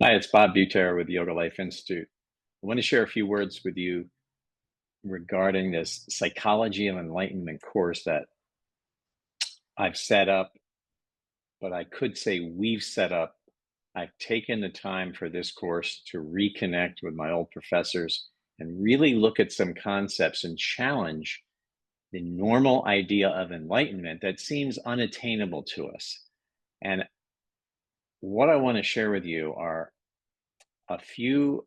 Hi, it's Bob Buter with Yoga Life Institute. I want to share a few words with you regarding this Psychology of Enlightenment course that I've set up, but I could say we've set up. I've taken the time for this course to reconnect with my old professors and really look at some concepts and challenge the normal idea of enlightenment that seems unattainable to us. And what I want to share with you are a few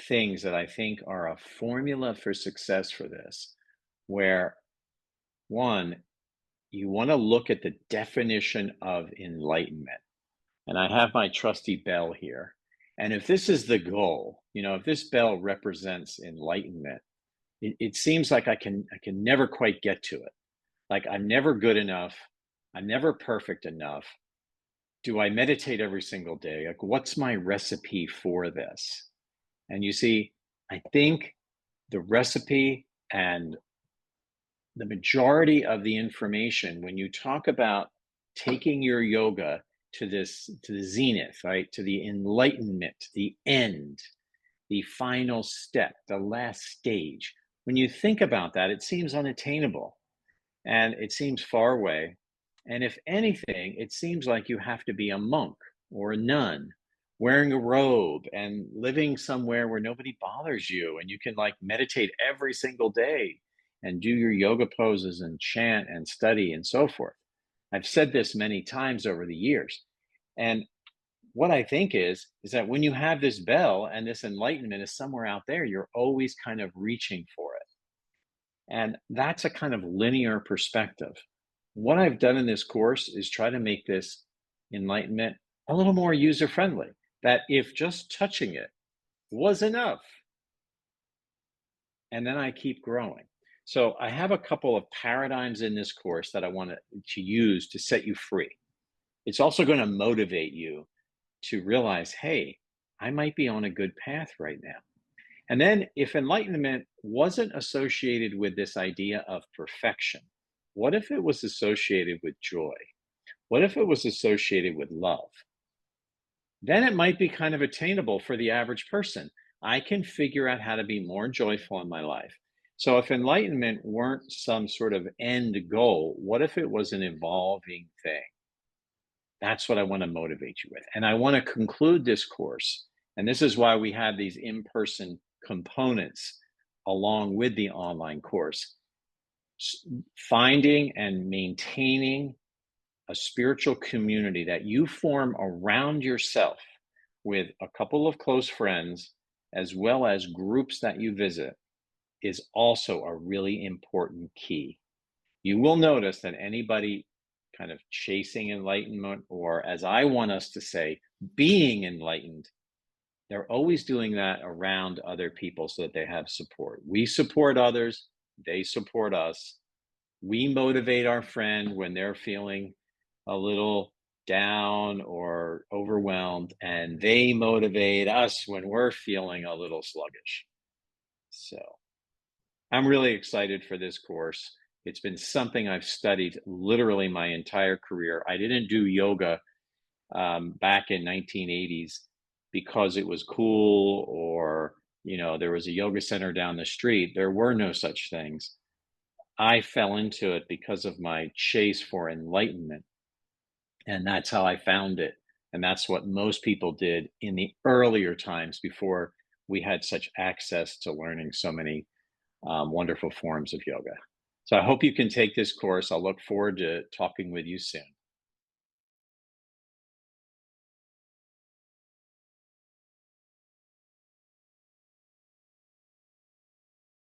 things that I think are a formula for success for this, where one, you want to look at the definition of enlightenment. And I have my trusty bell here. And if this is the goal, if this bell represents enlightenment, it seems like I can never quite get to it. Like I'm never good enough. I'm never perfect enough. Do I meditate every single day? Like, what's my recipe for this? And you see, I think the recipe and the majority of the information when you talk about taking your yoga to the zenith, right, to the enlightenment, the end, the final step, the last stage, when you think about that, it seems unattainable and it seems far away. And if anything, it seems like you have to be a monk or a nun wearing a robe and living somewhere where nobody bothers you and you can like meditate every single day and do your yoga poses and chant and study and so forth. I've said this many times over the years. And what I think is that when you have this bell and this enlightenment is somewhere out there, you're always kind of reaching for it. And that's a kind of linear perspective. What I've done in this course is try to make this enlightenment a little more user friendly. That if just touching it was enough, and then I keep growing. So I have a couple of paradigms in this course that I want to use to set you free. It's also going to motivate you to realize, hey, I might be on a good path right now. And then, if enlightenment wasn't associated with this idea of perfection, what if it was associated with joy? What if it was associated with love? Then it might be kind of attainable for the average person. I can figure out how to be more joyful in my life. So, if enlightenment weren't some sort of end goal, what if it was an evolving thing? That's what I want to motivate you with. And I want to conclude this course. And this is why we have these in person components along with the online course. Finding and maintaining a spiritual community that you form around yourself with a couple of close friends, as well as groups that you visit, is also a really important key. You will notice that anybody kind of chasing enlightenment, or as I want us to say, being enlightened, they're always doing that around other people so that they have support. We support others, they support us. We motivate our friend when they're feeling a little down or overwhelmed, and they motivate us when we're feeling a little sluggish. So I'm really excited for this course. It's been something I've studied literally my entire career. I didn't do yoga back in 1980s because it was cool or there was a yoga center down the street. There were no such things. I fell into it because of my chase for enlightenment, and that's how I found it. And that's what most people did in the earlier times before we had such access to learning so many wonderful forms of yoga. So I hope you can take this course. I'll look forward to talking with you soon.